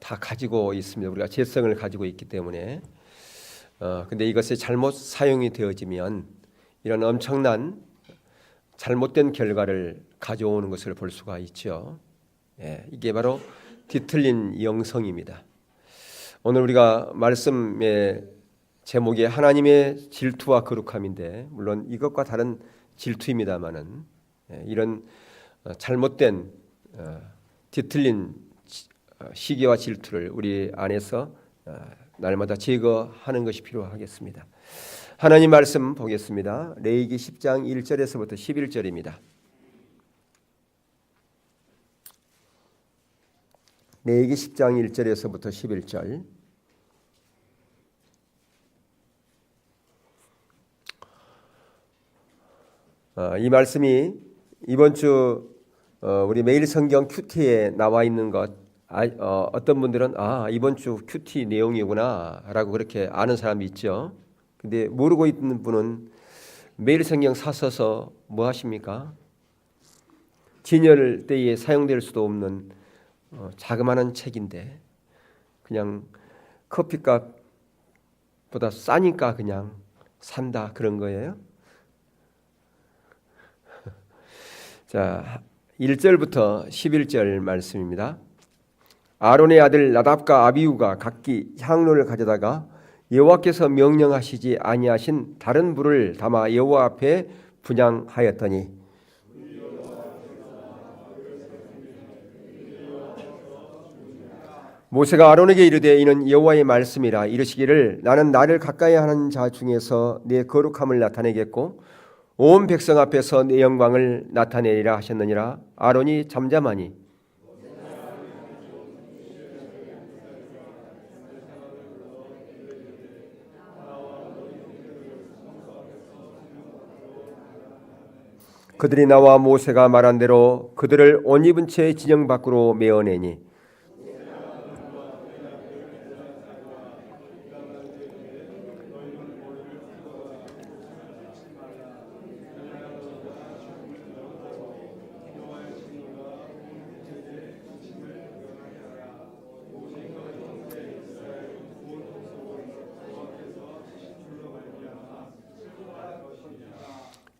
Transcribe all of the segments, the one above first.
다 가지고 있습니다. 우리가 죄성을 가지고 있기 때문에. 근데 이것이 잘못 사용이 되어지면 이런 엄청난 잘못된 결과를 가져오는 것을 볼 수가 있죠. 이게 바로 뒤틀린 영성입니다. 오늘 우리가 말씀의 제목이 하나님의 질투와 거룩함인데, 물론 이것과 다른 질투입니다만은 이런 잘못된 뒤틀린 시기와 질투를 우리 안에서 날마다 제거하는 것이 필요하겠습니다. 하나님 말씀 보겠습니다. 레위기 10장 1절에서부터 11절입니다. 레위기 10장 1절에서부터 11절. 이 말씀이 이번 주 우리 매일 성경 큐티에 나와 있는 것, 어떤 분들은 이번 주 큐티 내용이구나 라고 그렇게 아는 사람이 있죠. 근데 모르고 있는 분은 매일 성경 사서서 뭐 하십니까? 진열 때에 사용될 수도 없는 자그마한 책인데 그냥 커피값보다 싸니까 그냥 산다, 그런 거예요. 자, 1절부터 11절 말씀입니다. 아론의 아들 나답과 아비후가 각기 향로를 가져다가 여호와께서 명령하시지 아니하신 다른 불을 담아 여호와 앞에 분향하였더니, 모세가 아론에게 이르되 이는 여호와의 말씀이라. 이르시기를 나는 나를 가까이 하는 자 중에서 내 거룩함을 나타내겠고 온 백성 앞에서 내 영광을 나타내리라 하셨느니라. 아론이 잠잠하니 그들이 나와 모세가 말한 대로 그들을 옷 입은 채 진영 밖으로 메어내니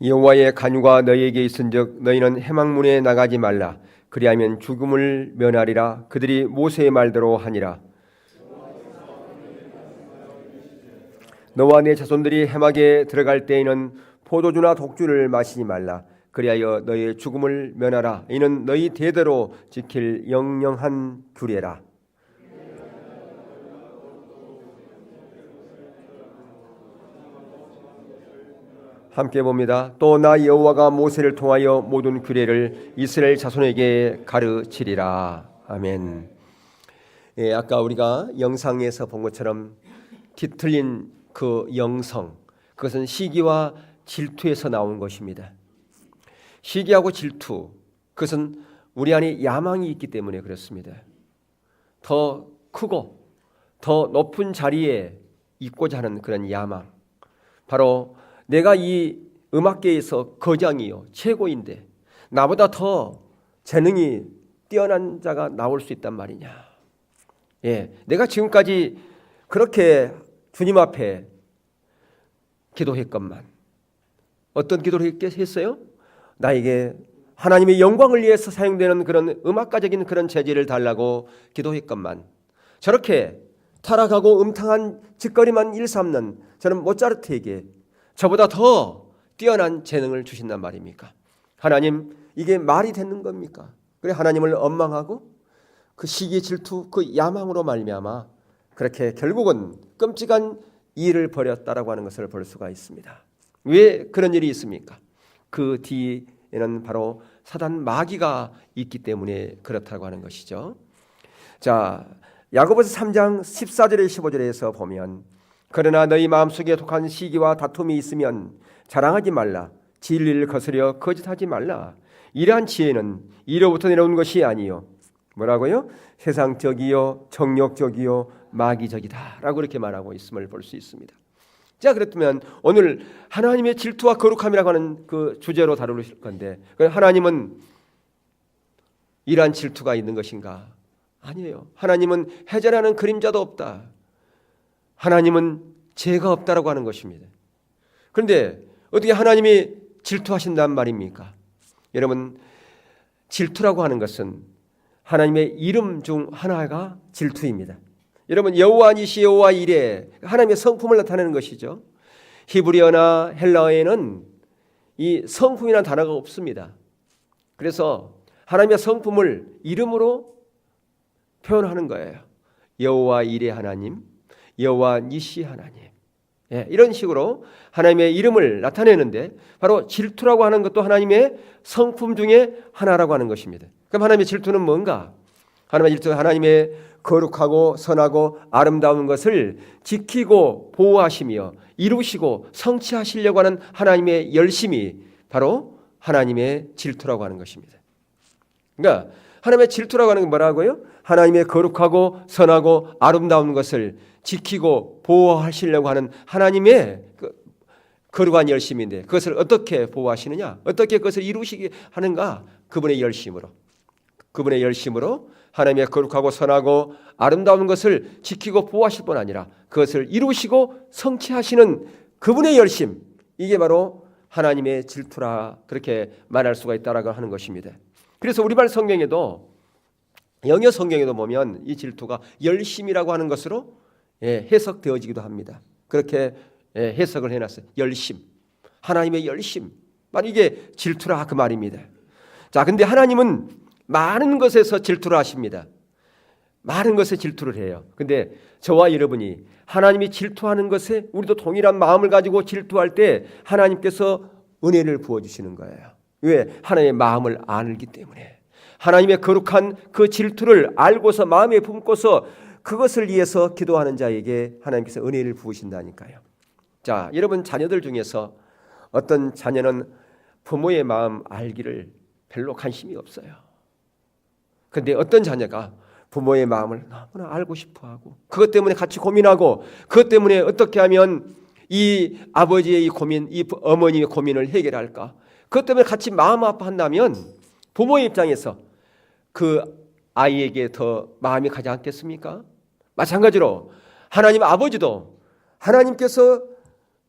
여호와의 간유가 너희에게 있은즉 너희는 해망문에 나가지 말라. 그리하면 죽음을 면하리라. 그들이 모세의 말대로 하니라. 너와 네 자손들이 해막에 들어갈 때에는 포도주나 독주를 마시지 말라. 그리하여 너희의 죽음을 면하라. 이는 너희 대대로 지킬 영영한 규례라. 함께 봅니다. 또 나 여호와가 모세를 통하여 모든 규례를 이스라엘 자손에게 가르치리라. 아멘. 아까 우리가 영상에서 본 것처럼 뒤틀린 그 영성, 그것은 시기와 질투에서 나온 것입니다. 시기하고 질투, 그것은 우리 안에 야망이 있기 때문에 그렇습니다. 더 크고 더 높은 자리에 있고자 하는 그런 야망, 바로 내가 이 음악계에서 거장이요 최고인데 나보다 더 재능이 뛰어난 자가 나올 수 있단 말이냐. 내가 지금까지 그렇게 주님 앞에 기도했건만 어떤 기도를 했어요? 나에게 하나님의 영광을 위해서 사용되는 그런 음악가적인 그런 재질을 달라고 기도했건만 저렇게 타락하고 음탕한 짓거리만 일삼는 저는 모차르트에게 저보다 더 뛰어난 재능을 주신단 말입니까? 하나님, 이게 말이 되는 겁니까? 그래, 하나님을 원망하고 그 시기 질투, 그 야망으로 말미암아 그렇게 결국은 끔찍한 일을 벌였다라고 하는 것을 볼 수가 있습니다. 왜 그런 일이 있습니까? 그 뒤에는 바로 사단 마귀가 있기 때문에 그렇다고 하는 것이죠. 자, 야고보서 3장 14절에 15절에서 보면, 그러나 너희 마음속에 독한 시기와 다툼이 있으면 자랑하지 말라. 진리를 거스려 거짓하지 말라. 이러한 지혜는 이로부터 내려온 것이 아니요. 뭐라고요? 세상적이요 정욕적이요 마귀적이다 라고 이렇게 말하고 있음을 볼 수 있습니다. 자, 그렇다면 오늘 하나님의 질투와 거룩함이라고 하는 그 주제로 다루실 건데, 하나님은 이러한 질투가 있는 것인가? 아니에요. 하나님은 해제라는 그림자도 없다. 하나님은 죄가 없다라고 하는 것입니다. 그런데 어떻게 하나님이 질투하신단 말입니까? 여러분, 질투라고 하는 것은 하나님의 이름 중 하나가 질투입니다. 여러분, 여호와 니시 여호와 이레, 하나님의 성품을 나타내는 것이죠. 히브리어나 헬라어에는 이 성품이라는 단어가 없습니다. 그래서 하나님의 성품을 이름으로 표현하는 거예요. 여호와 이레 하나님, 여호와 니시 하나님. 이런 식으로 하나님의 이름을 나타내는데 바로 질투라고 하는 것도 하나님의 성품 중에 하나라고 하는 것입니다. 그럼 하나님의 질투는 뭔가? 하나님의 질투는 하나님의 거룩하고 선하고 아름다운 것을 지키고 보호하시며 이루시고 성취하시려고 하는 하나님의 열심이 바로 하나님의 질투라고 하는 것입니다. 그러니까 하나님의 질투라고 하는 건 뭐라고요? 하나님의 거룩하고 선하고 아름다운 것을 지키고 보호하시려고 하는 하나님의 거룩한 열심인데 그것을 어떻게 보호하시느냐? 어떻게 그것을 이루시게 하는가? 그분의 열심으로 하나님의 거룩하고 선하고 아름다운 것을 지키고 보호하실 뿐 아니라 그것을 이루시고 성취하시는 그분의 열심, 이게 바로 하나님의 질투라 그렇게 말할 수가 있다라고 하는 것입니다. 그래서 우리말 성경에도 영어 성경에도 보면 이 질투가 열심이라고 하는 것으로 해석되어지기도 합니다. 그렇게 해석을 해놨어요. 열심, 하나님의 열심, 바로 이게 질투라 그 말입니다. 자, 근데 하나님은 많은 것에서 질투를 하십니다. 많은 것에 질투를 해요. 근데 저와 여러분이 하나님이 질투하는 것에 우리도 동일한 마음을 가지고 질투할 때 하나님께서 은혜를 부어주시는 거예요. 왜? 하나님의 마음을 알기 때문에. 하나님의 거룩한 그 질투를 알고서 마음에 품고서 그것을 위해서 기도하는 자에게 하나님께서 은혜를 부으신다니까요. 자, 여러분 자녀들 중에서 어떤 자녀는 부모의 마음 알기를 별로 관심이 없어요. 그런데 어떤 자녀가 부모의 마음을 너무나 알고 싶어하고 그것 때문에 같이 고민하고 그것 때문에 어떻게 하면 이 아버지의 이 고민, 이 어머니의 고민을 해결할까? 그것 때문에 같이 마음 아파한다면 부모의 입장에서 그 아이에게 더 마음이 가지 않겠습니까? 마찬가지로 하나님 아버지도 하나님께서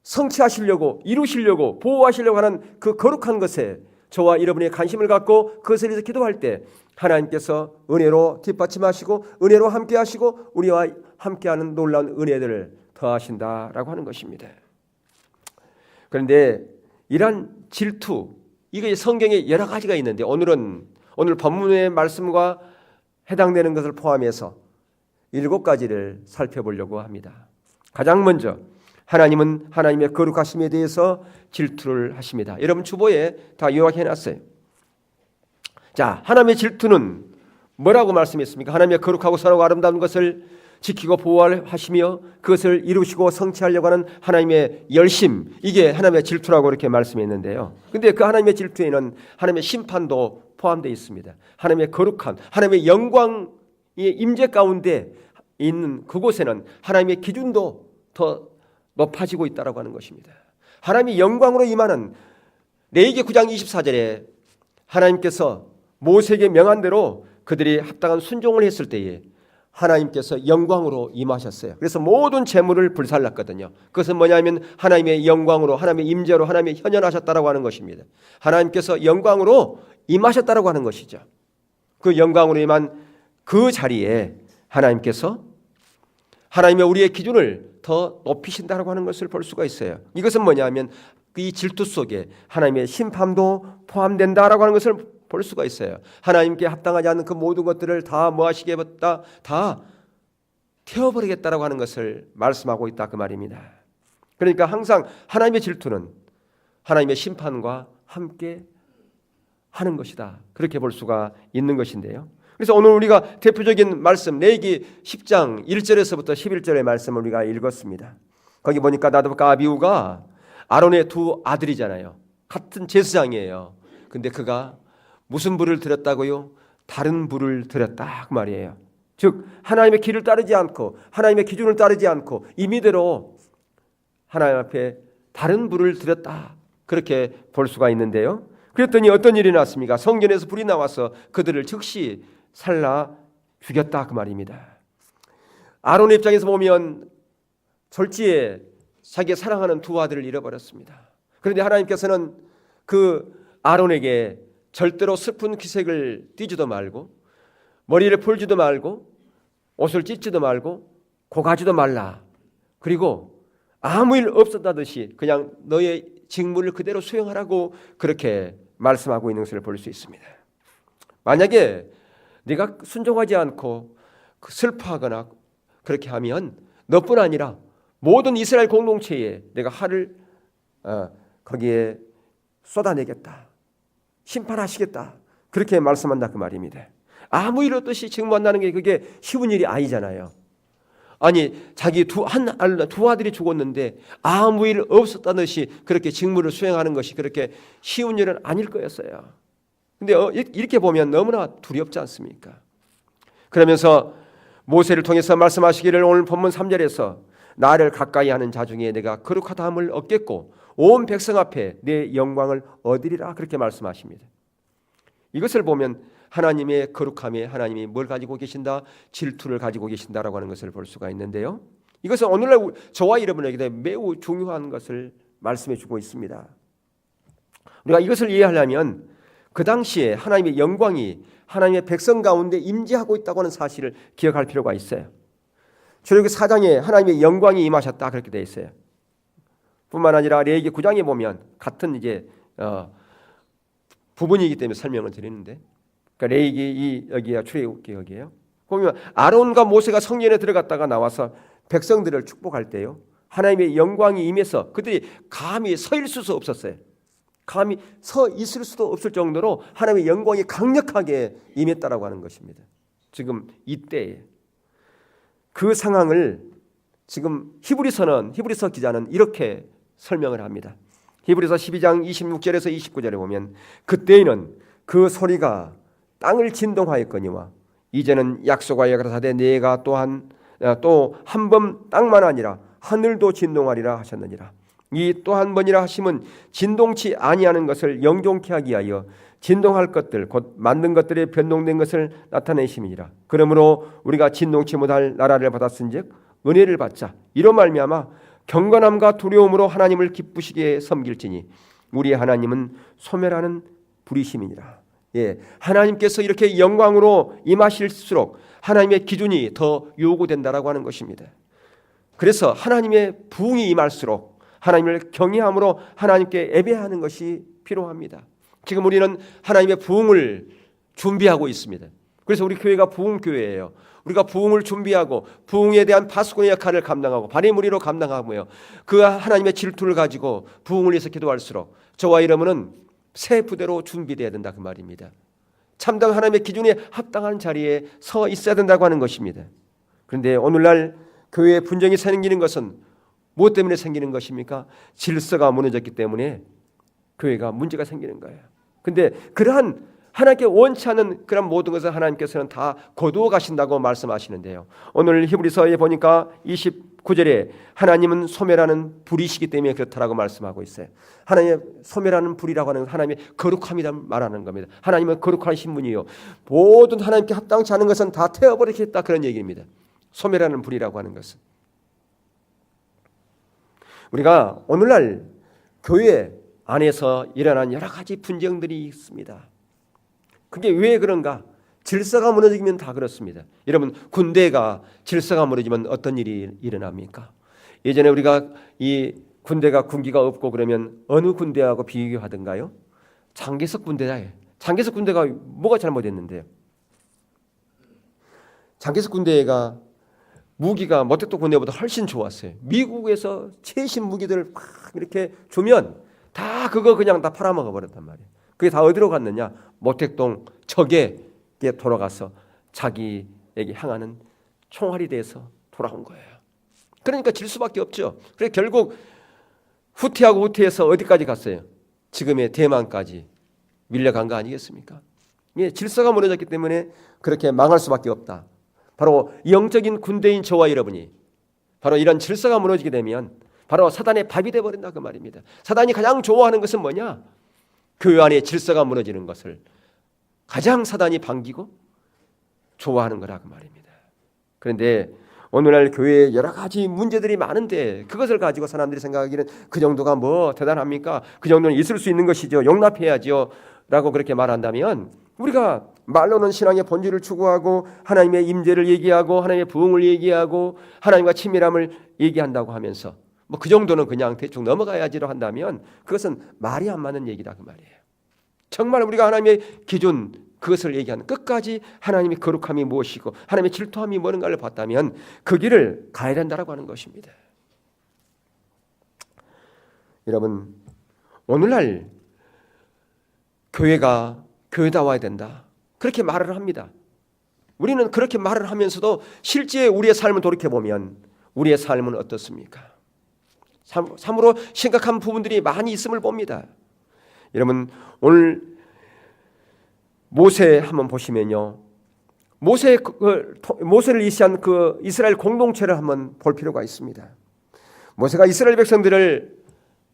성취하시려고 이루시려고 보호하시려고 하는 그 거룩한 것에 저와 여러분의 관심을 갖고 그것에 대해서 기도할 때 하나님께서 은혜로 뒷받침하시고 은혜로 함께하시고 우리와 함께하는 놀라운 은혜들을 더하신다라고 하는 것입니다. 그런데 이러한 질투, 이게 성경에 여러 가지가 있는데 오늘 본문의 말씀과 해당되는 것을 포함해서 7가지를 살펴보려고 합니다. 가장 먼저 하나님은 하나님의 거룩하심에 대해서 질투를 하십니다. 여러분 주보에 다 요약해 놨어요. 자, 하나님의 질투는 뭐라고 말씀했습니까? 하나님의 거룩하고 선하고 아름다운 것을 지키고 보호하시며 그것을 이루시고 성취하려고 하는 하나님의 열심, 이게 하나님의 질투라고 이렇게 말씀했는데요. 근데 그 하나님의 질투에는 하나님의 심판도 포함되어 있습니다. 하나님의 거룩한, 하나님의 영광의 임재 가운데 있는 그곳에는 하나님의 기준도 더 높아지고 있다고 하는 것입니다. 하나님이 영광으로 임하는 레위기 9장 24절에 하나님께서 모세에게 명한 대로 그들이 합당한 순종을 했을 때에 하나님께서 영광으로 임하셨어요. 그래서 모든 재물을 불살랐거든요. 그것은 뭐냐면 하나님의 영광으로, 하나님의 임재로, 하나님의 현현하셨다라고 하는 것입니다. 하나님께서 영광으로 임하셨다라고 하는 것이죠. 그 영광으로 임한 그 자리에 하나님께서 하나님의 우리의 기준을 더 높이신다라고 하는 것을 볼 수가 있어요. 이것은 뭐냐면 이 질투 속에 하나님의 심판도 포함된다라고 하는 것을 볼 수가 있어요. 하나님께 합당하지 않는 그 모든 것들을 다 뭐하시겠다, 다 태워버리겠다라고 하는 것을 말씀하고 있다 그 말입니다. 그러니까 항상 하나님의 질투는 하나님의 심판과 함께 하는 것이다, 그렇게 볼 수가 있는 것인데요. 그래서 오늘 우리가 대표적인 말씀 레위기 10장 1절에서부터 11절의 말씀을 우리가 읽었습니다. 거기 보니까 나답과 아비후가 아론의 두 아들이잖아요. 같은 제사장이에요. 근데 그가 무슨 불을 드렸다고요? 다른 불을 드렸다 그 말이에요. 즉 하나님의 길을 따르지 않고 하나님의 기준을 따르지 않고 임의대로 하나님 앞에 다른 불을 드렸다, 그렇게 볼 수가 있는데요. 그랬더니 어떤 일이 났습니까? 성전에서 불이 나와서 그들을 즉시 살라 죽였다 그 말입니다. 아론의 입장에서 보면 졸지에 자기가 사랑하는 두 아들을 잃어버렸습니다. 그런데 하나님께서는 그 아론에게 절대로 슬픈 기색을 띠지도 말고 머리를 풀지도 말고 옷을 찢지도 말고 고가지도 말라. 그리고 아무 일 없었다듯이 그냥 너의 직무를 그대로 수행하라고 그렇게 말씀하고 있는 것을 볼 수 있습니다. 만약에 네가 순종하지 않고 슬퍼하거나 그렇게 하면 너뿐 아니라 모든 이스라엘 공동체에 내가 화를 거기에 쏟아내겠다. 심판하시겠다. 그렇게 말씀한다 그 말입니다. 아무 일 없듯이 직무한다는 게 그게 쉬운 일이 아니잖아요. 아니 자기 두 아들이 죽었는데 아무 일 없었다듯이 그렇게 직무를 수행하는 것이 그렇게 쉬운 일은 아닐 거였어요. 근데 이렇게 보면 너무나 두렵지 않습니까? 그러면서 모세를 통해서 말씀하시기를 오늘 본문 3절에서 나를 가까이 하는 자 중에 내가 거룩하다함을 얻겠고 온 백성 앞에 내 영광을 얻으리라 그렇게 말씀하십니다. 이것을 보면 하나님의 거룩함에 하나님이 뭘 가지고 계신다? 질투를 가지고 계신다라고 하는 것을 볼 수가 있는데요. 이것은 오늘날 저와 여러분에게 매우 중요한 것을 말씀해 주고 있습니다. 우리가 이것을 이해하려면 그 당시에 하나님의 영광이 하나님의 백성 가운데 임재하고 있다고 하는 사실을 기억할 필요가 있어요. 출애굽기 4장에 하나님의 영광이 임하셨다 그렇게 되어 있어요. 뿐만 아니라 레위기 9장에 보면 같은 이제 부분이기 때문에 설명을 드리는데, 그러니까 레위기 여기야 출애굽기 여기에요. 보면 아론과 모세가 성전에 들어갔다가 나와서 백성들을 축복할 때요, 하나님의 영광이 임해서 그들이 감히 서 있을 수 없었어요. 감히 서 있을 수도 없을 정도로 하나님의 영광이 강력하게 임했다라고 하는 것입니다. 지금 이때에 그 상황을 지금 히브리서 기자는 이렇게 설명을 합니다. 히브리서 12장 26절에서 29절에 보면 그때에는 그 소리가 땅을 진동하였거니와 이제는 약속하여 가라사대 내가 또 한 번 땅만 아니라 하늘도 진동하리라 하셨느니라. 이 또 한 번이라 하심은 진동치 아니하는 것을 영종케 하기 위하여 진동할 것들 곧 만든 것들에 변동된 것을 나타내심이니라. 그러므로 우리가 진동치 못할 나라를 받았은즉 은혜를 받자. 이로 말미암아 경건함과 두려움으로 하나님을 기쁘시게 섬길지니 우리의 하나님은 소멸하는 불이심이니라. 예, 하나님께서 이렇게 영광으로 임하실수록 하나님의 기준이 더 요구된다라고 하는 것입니다. 그래서 하나님의 부흥이 임할수록 하나님을 경외함으로 하나님께 예배하는 것이 필요합니다. 지금 우리는 하나님의 부흥을 준비하고 있습니다. 그래서 우리 교회가 부흥교회예요. 우리가 부흥을 준비하고 부흥에 대한 파수꾼의 역할을 감당하고 발의무리로 감당하고요, 그 하나님의 질투를 가지고 부흥을 위해서 기도할수록 저와 여러분은 새 부대로 준비되어야 된다 그 말입니다. 참된 하나님의 기준에 합당한 자리에 서 있어야 된다고 하는 것입니다. 그런데 오늘날 교회에 분쟁이 생기는 것은 무엇 때문에 생기는 것입니까? 질서가 무너졌기 때문에 교회가 문제가 생기는 거예요. 그런데 그러한 하나님께 원치 않는 그런 모든 것을 하나님께서는 다 거두어 가신다고 말씀하시는데요. 오늘 히브리서에 보니까 29절에 하나님은 소멸하는 불이시기 때문에 그렇다라고 말씀하고 있어요. 하나님의 소멸하는 불이라고 하는 하나님의 거룩함이라 말하는 겁니다. 하나님은 거룩하신 분이요, 모든 하나님께 합당치 않은 것은 다 태워버리겠다 그런 얘기입니다. 소멸하는 불이라고 하는 것은 우리가 오늘날 교회 안에서 일어난 여러 가지 분쟁들이 있습니다. 그게 왜 그런가? 질서가 무너지면 다 그렇습니다. 여러분, 군대가 질서가 무너지면 어떤 일이 일어납니까? 예전에 우리가 이 군대가 군기가 없고 그러면 어느 군대하고 비교하던가요? 장개석 군대다. 장개석 군대가 뭐가 잘못했는데요? 장개석 군대가 무기가 모택도 군대보다 훨씬 좋았어요. 미국에서 최신 무기들을 막 이렇게 주면 다 그거 그냥 다 팔아먹어 버렸단 말이에요. 그게 다 어디로 갔느냐? 모택동 적에게 돌아가서 자기에게 향하는 총알이 돼서 돌아온 거예요. 그러니까 질 수밖에 없죠. 그래서 결국 후퇴하고 후퇴해서 어디까지 갔어요? 지금의 대만까지 밀려간 거 아니겠습니까? 예, 질서가 무너졌기 때문에 그렇게 망할 수밖에 없다. 바로 영적인 군대인 저와 여러분이 바로 이런 질서가 무너지게 되면 바로 사단의 밥이 되어버린다 그 말입니다. 사단이 가장 좋아하는 것은 뭐냐? 교회 안에 질서가 무너지는 것을 가장 사단이 반기고 좋아하는 거라 그 말입니다. 그런데 오늘날 교회에 여러 가지 문제들이 많은데 그것을 가지고 사람들이 생각하기는 그 정도가 뭐 대단합니까? 그 정도는 있을 수 있는 것이죠. 용납해야죠. 라고 그렇게 말한다면 우리가 말로는 신앙의 본질을 추구하고 하나님의 임재를 얘기하고 하나님의 부흥을 얘기하고 하나님과 친밀함을 얘기한다고 하면서 뭐 그 정도는 그냥 대충 넘어가야지로 한다면 그것은 말이 안 맞는 얘기다 그 말이에요. 정말 우리가 하나님의 기준 그것을 얘기하는 끝까지 하나님의 거룩함이 무엇이고 하나님의 질투함이 뭔가를 봤다면 그 길을 가야 된다라고 하는 것입니다. 여러분 오늘날 교회가 교회다워야 된다 그렇게 말을 합니다. 우리는 그렇게 말을 하면서도 실제 우리의 삶을 돌이켜보면 우리의 삶은 어떻습니까? 참으로 심각한 부분들이 많이 있음을 봅니다. 여러분 오늘 모세 한번 보시면요. 모세를 이시한 그 이스라엘 공동체를 한번 볼 필요가 있습니다. 모세가 이스라엘 백성들을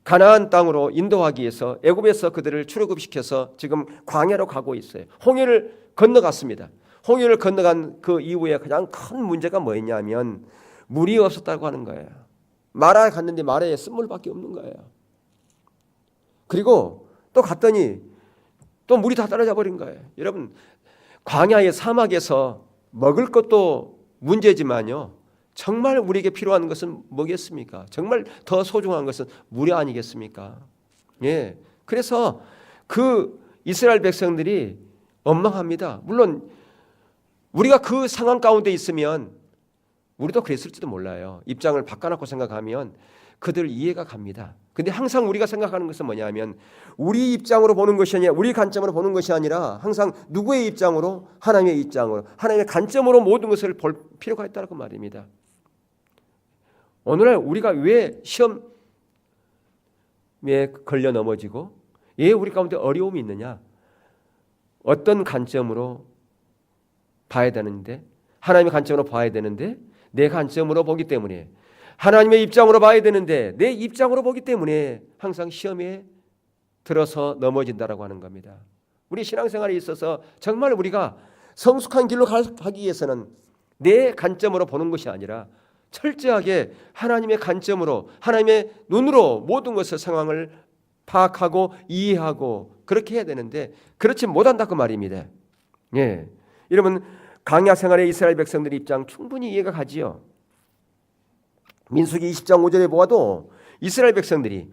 가나안 땅으로 인도하기 위해서 애굽에서 그들을 출애굽시켜서 지금 광야로 가고 있어요. 홍해를 건너갔습니다. 홍해를 건너간 그 이후에 가장 큰 문제가 뭐였냐면 물이 없었다고 하는 거예요. 마라에 갔는데 마라에 쓴물밖에 없는 거예요. 그리고 또 갔더니 또 물이 다 떨어져 버린 거예요. 여러분 광야의 사막에서 먹을 것도 문제지만요. 정말 우리에게 필요한 것은 뭐겠습니까? 정말 더 소중한 것은 물이 아니겠습니까? 예. 그래서 그 이스라엘 백성들이 원망합니다. 물론 우리가 그 상황 가운데 있으면 우리도 그랬을지도 몰라요. 입장을 바꿔놓고 생각하면 그들 이해가 갑니다. 근데 항상 우리가 생각하는 것은 뭐냐면 우리 입장으로 보는 것이 아니라 우리 관점으로 보는 것이 아니라 항상 누구의 입장으로? 하나님의 입장으로 하나님의 관점으로 모든 것을 볼 필요가 있다고 말입니다. 오늘날 우리가 왜 시험에 걸려 넘어지고 왜 우리 가운데 어려움이 있느냐? 어떤 관점으로 봐야 되는데 하나님의 관점으로 봐야 되는데 내 관점으로 보기 때문에 하나님의 입장으로 봐야 되는데 내 입장으로 보기 때문에 항상 시험에 들어서 넘어진다라고 하는 겁니다. 우리 신앙생활에 있어서 정말 우리가 성숙한 길로 가기 위해서는 내 관점으로 보는 것이 아니라 철저하게 하나님의 관점으로 하나님의 눈으로 모든 것을 상황을 파악하고 이해하고 그렇게 해야 되는데 그렇지 못한다 그 말입니다. 예, 여러분 광야 생활의 이스라엘 백성들의 입장 충분히 이해가 가지요. 민수기 20장 5절에 보아도 이스라엘 백성들이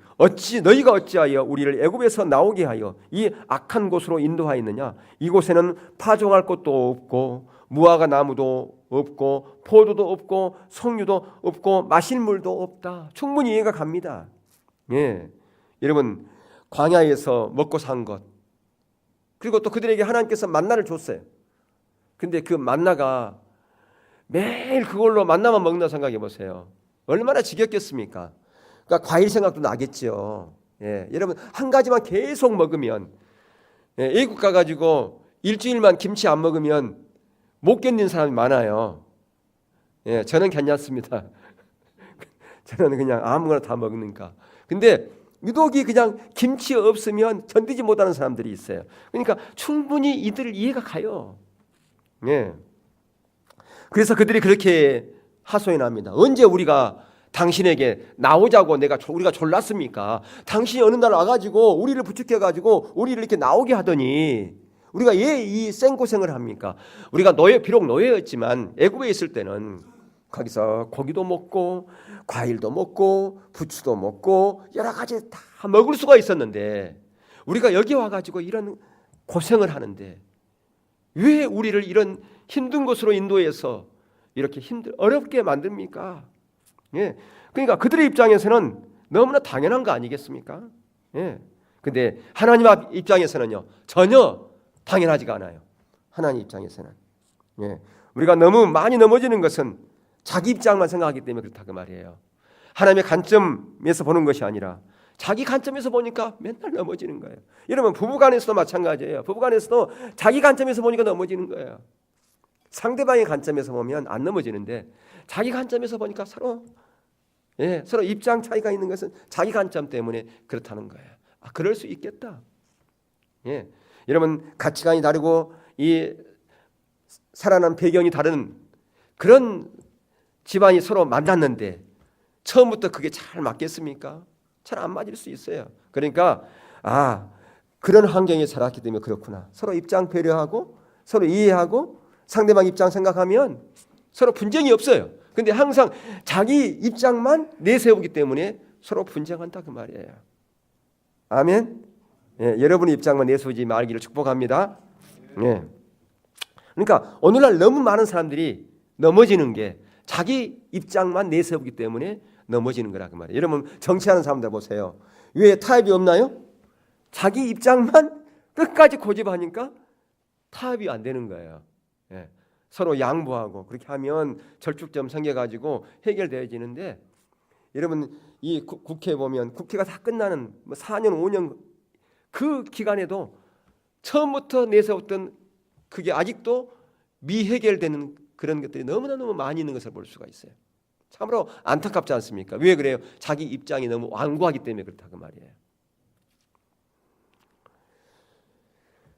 너희가 어찌하여 우리를 애굽에서 나오게 하여 이 악한 곳으로 인도하였느냐? 이곳에는 파종할 곳도 없고 무화과 나무도 없고 포도도 없고 석류도 없고 마실 물도 없다. 충분히 이해가 갑니다. 예, 여러분 광야에서 먹고 산 것 그리고 또 그들에게 하나님께서 만나를 줬어요. 근데 그 만나가 매일 그걸로 만나만 먹는다 생각해 보세요. 얼마나 지겹겠습니까? 그러니까 과일 생각도 나겠죠. 예, 여러분 한 가지만 계속 먹으면 애국 가가지고 일주일만 김치 안 먹으면 못 견디는 사람이 많아요. 예, 저는 괜찮습니다. 저는 그냥 아무거나 다 먹으니까. 근데 유독이 그냥 김치 없으면 견디지 못하는 사람들이 있어요. 그러니까 충분히 이들 이해가 가요. 예. 그래서 그들이 그렇게 하소연합니다. 언제 우리가 당신에게 나오자고 우리가 졸랐습니까? 당신이 어느 날 와가지고 우리를 부축해가지고 우리를 이렇게 나오게 하더니 우리가 왜 이 생고생을 합니까? 우리가 비록 노예였지만 애굽에 있을 때는 거기서 고기도 먹고 과일도 먹고 부추도 먹고 여러 가지 다 먹을 수가 있었는데 우리가 여기 와가지고 이런 고생을 하는데 왜 우리를 이런 힘든 곳으로 인도해서 이렇게 어렵게 만듭니까? 예. 그러니까 그들의 입장에서는 너무나 당연한 거 아니겠습니까? 예. 근데 하나님 입장에서는요, 전혀 당연하지가 않아요. 하나님 입장에서는. 예. 우리가 너무 많이 넘어지는 것은 자기 입장만 생각하기 때문에 그렇다 그 말이에요. 하나님의 관점에서 보는 것이 아니라 자기 관점에서 보니까 맨날 넘어지는 거예요. 여러분 부부간에서도 마찬가지예요. 부부간에서도 자기 관점에서 보니까 넘어지는 거예요. 상대방의 관점에서 보면 안 넘어지는데 자기 관점에서 보니까 서로 입장 차이가 있는 것은 자기 관점 때문에 그렇다는 거예요. 아, 그럴 수 있겠다. 예. 여러분 가치관이 다르고 이 살아난 배경이 다른 그런 집안이 서로 만났는데 처음부터 그게 잘 맞겠습니까? 잘 안 맞을 수 있어요. 그러니까 그런 환경에 자랐기 때문에 그렇구나. 서로 입장 배려하고 서로 이해하고 상대방 입장 생각하면 서로 분쟁이 없어요. 근데 항상 자기 입장만 내세우기 때문에 서로 분쟁한다 그 말이에요. 아멘. 예, 여러분의 입장만 내세우지 말기를 축복합니다. 예. 그러니까 오늘날 너무 많은 사람들이 넘어지는 게 자기 입장만 내세우기 때문에 넘어지는 거라 그 말이에요. 여러분 정치하는 사람들 보세요. 왜 타협이 없나요? 자기 입장만 끝까지 고집하니까 타협이 안 되는 거예요. 예. 서로 양보하고 그렇게 하면 절충점 생겨가지고 해결되어지는데 여러분 이 국회 보면 국회가 다 끝나는 4년 5년 그 기간에도 처음부터 내세웠던 그게 아직도 미해결되는 그런 것들이 너무 많이 있는 것을 볼 수가 있어요. 참으로 안타깝지 않습니까? 왜 그래요? 자기 입장이 너무 완고하기 때문에 그렇다 그 말이에요.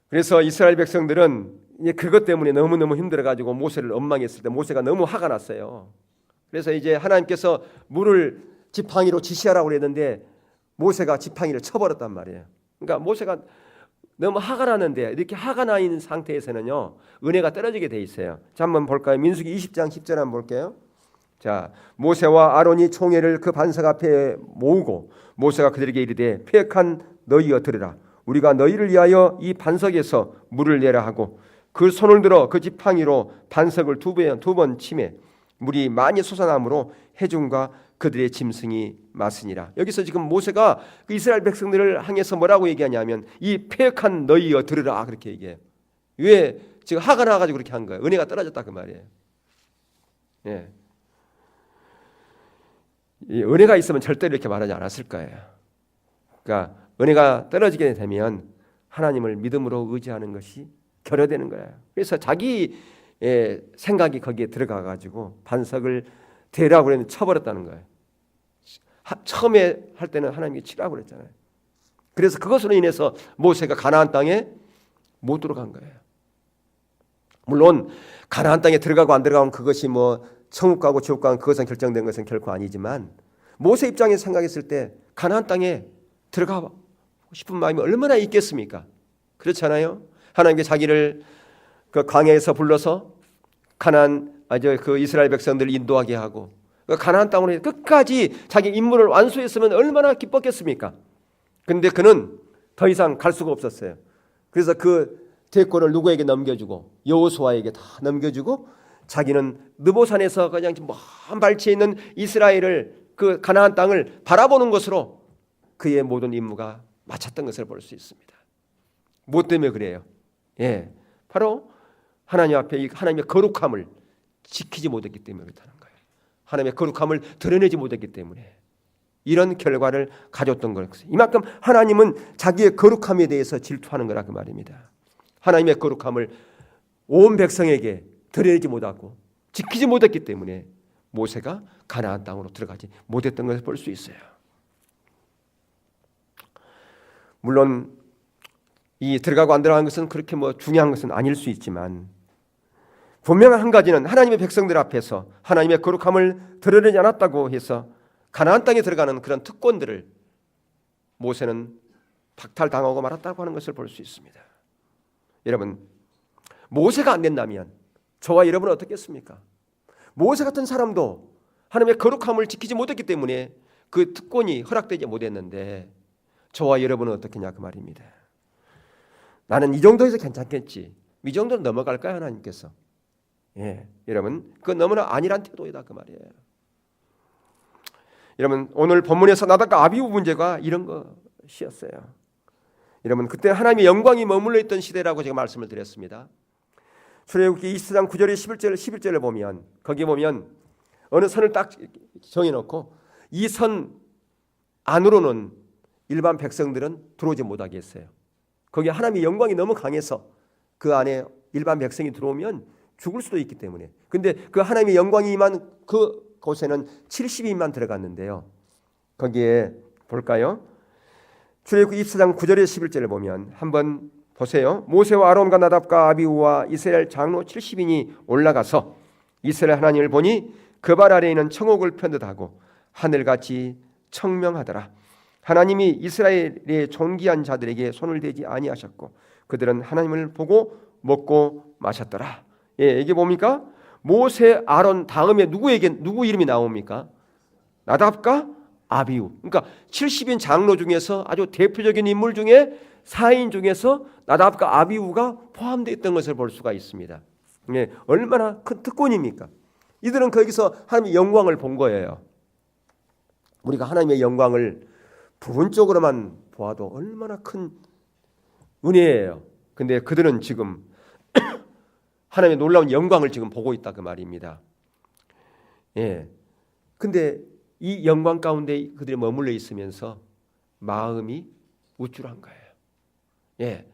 그래서 이스라엘 백성들은 그것 때문에 너무너무 힘들어가지고 모세를 원망했을 때 모세가 너무 화가 났어요. 그래서 이제 하나님께서 물을 지팡이로 지시하라고 그랬는데 모세가 지팡이를 쳐버렸단 말이에요. 그러니까 모세가 너무 화가 나는데 이렇게 화가 나 있는 상태에서는요 은혜가 떨어지게 돼 있어요. 자 한번 볼까요? 민수기 20장 10절 한번 볼게요. 자 모세와 아론이 총회를 그 반석 앞에 모으고 모세가 그들에게 이르되 패역한 너희여 들으라. 우리가 너희를 위하여 이 반석에서 물을 내라 하고 그 손을 들어 그 지팡이로 반석을 두 번 치매 물이 많이 솟아나므로 해중과 그들의 짐승이 맞으니라. 여기서 지금 모세가 그 이스라엘 백성들을 향해서 뭐라고 얘기하냐면 이 패역한 너희여 들으라 그렇게 얘기해요. 왜 지금 화가 나가지고 그렇게 한 거예요. 은혜가 떨어졌다 그 말이에요. 예. 이 은혜가 있으면 절대로 이렇게 말하지 않았을 거예요. 그러니까 은혜가 떨어지게 되면 하나님을 믿음으로 의지하는 것이 결여되는 거예요. 그래서 자기 생각이 거기에 들어가 가지고 반석을 대라고 그랬는데 쳐버렸다는 거예요. 처음에 할 때는 하나님이 치라고 그랬잖아요. 그래서 그것으로 인해서 모세가 가나안 땅에 못 들어간 거예요. 물론 가나안 땅에 들어가고 안 들어가면 그것이 뭐 천국 가고 지옥 가고 그것은 결정된 것은 결코 아니지만 모세 입장에서 생각했을 때 가나안 땅에 들어가고 싶은 마음이 얼마나 있겠습니까? 그렇잖아요. 하나님께 자기를 그 광야에서 불러서 그 이스라엘 백성들을 인도하게 하고 그 가나안 땅으로 끝까지 자기 임무를 완수했으면 얼마나 기뻤겠습니까? 근데 그는 더 이상 갈 수가 없었어요. 그래서 그 대권을 누구에게 넘겨주고 여호수아에게 다 넘겨주고 자기는 느보산에서 그냥 먼 발치에 있는 이스라엘을 그 가나안 땅을 바라보는 것으로 그의 모든 임무가 마쳤던 것을 볼 수 있습니다. 뭐 때문에 그래요? 예, 바로 하나님 앞에 이 하나님의 거룩함을 지키지 못했기 때문에 그렇다는 거예요. 하나님의 거룩함을 드러내지 못했기 때문에 이런 결과를 가졌던 거예요. 이만큼 하나님은 자기의 거룩함에 대해서 질투하는 거라 그 말입니다. 하나님의 거룩함을 온 백성에게 드러내지 못하고 지키지 못했기 때문에 모세가 가나안 땅으로 들어가지 못했던 것을 볼 수 있어요. 물론 이 들어가고 안 들어가는 것은 그렇게 뭐 중요한 것은 아닐 수 있지만 분명한 한 가지는 하나님의 백성들 앞에서 하나님의 거룩함을 드러내지 않았다고 해서 가나안 땅에 들어가는 그런 특권들을 모세는 박탈당하고 말았다고 하는 것을 볼 수 있습니다. 여러분 모세가 안 된다면 저와 여러분은 어떻겠습니까? 모세 같은 사람도 하나님의 거룩함을 지키지 못했기 때문에 그 특권이 허락되지 못했는데 저와 여러분은 어떻겠냐 그 말입니다. 나는 이 정도에서 괜찮겠지. 이 정도는 넘어갈까요 하나님께서? 예, 여러분 그건 너무나 아니란 태도이다 그 말이에요. 여러분 오늘 본문에서 나답과 아비후 문제가 이런 것이었어요. 여러분 그때 하나님의 영광이 머물러 있던 시대라고 제가 말씀을 드렸습니다. 출애굽기 24장 9절에 11절을 보면 거기 보면 어느 선을 딱 정해놓고 이 선 안으로는 일반 백성들은 들어오지 못하게 했어요. 거기 하나님의 영광이 너무 강해서 그 안에 일반 백성이 들어오면 죽을 수도 있기 때문에. 근데 그 하나님의 영광이 임한 그 곳에는 70인만 들어갔는데요. 거기에 볼까요? 출애굽기 24장 9절에 11절을 보면 한번 보세요. 모세와 아론과 나답과 아비후와 이스라엘 장로 70인이 올라가서 이스라엘 하나님을 보니 그 발 아래에 있는 청옥을 편듯하고 하늘같이 청명하더라. 하나님이 이스라엘의 존귀한 자들에게 손을 대지 아니하셨고 그들은 하나님을 보고 먹고 마셨더라. 예, 이게 뭡니까? 모세, 아론 다음에 누구 이름이 나옵니까? 나답과 아비후. 그러니까 70인 장로 중에서 아주 대표적인 인물 중에 4인 중에서 나답과 아비후가 포함되어 있던 것을 볼 수가 있습니다. 예, 얼마나 큰 특권입니까? 이들은 거기서 하나님의 영광을 본 거예요. 우리가 하나님의 영광을 부분적으로만 보아도 얼마나 큰 은혜예요. 근데 그들은 지금 하나님의 놀라운 영광을 지금 보고 있다 그 말입니다. 예. 근데 이 영광 가운데 그들이 머물러 있으면서 마음이 우쭐한 거예요. 예.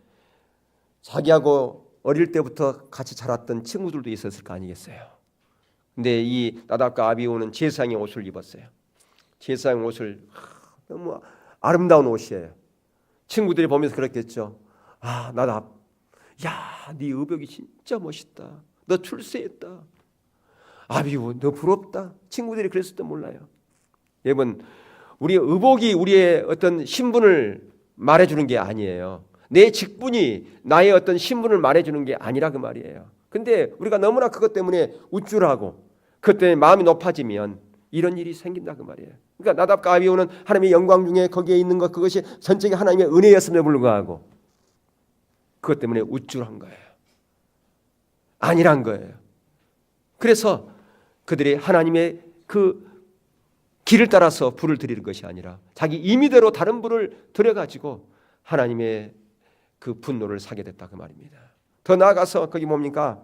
자기하고 어릴 때부터 같이 자랐던 친구들도 있었을 거 아니겠어요. 근데 이 나답과 아비후는 제사장의 옷을 입었어요. 제사장 옷을 너무 아름다운 옷이에요. 친구들이 보면서 그랬겠죠. 아, 나답, 야, 네 의복이 진짜 멋있다. 너 출세했다. 아비후, 너 부럽다. 친구들이 그랬을지도 몰라요. 여러분, 우리의 의복이 우리의 어떤 신분을 말해주는 게 아니에요. 내 직분이 나의 어떤 신분을 말해주는 게 아니라 그 말이에요. 근데 우리가 너무나 그것 때문에 우쭐하고 그것 때문에 마음이 높아지면 이런 일이 생긴다 그 말이에요. 그러니까 나답과 아비후는 하나님의 영광 중에 거기에 있는 것, 그것이 전적인 하나님의 은혜였음에도 불구하고 그것 때문에 우쭐한 거예요. 아니란 거예요. 그래서 그들이 하나님의 그 길을 따라서 불을 들이는 것이 아니라 자기 임의대로 다른 불을 들여가지고 하나님의 그 분노를 사게 됐다 그 말입니다. 더 나아가서 거기 뭡니까?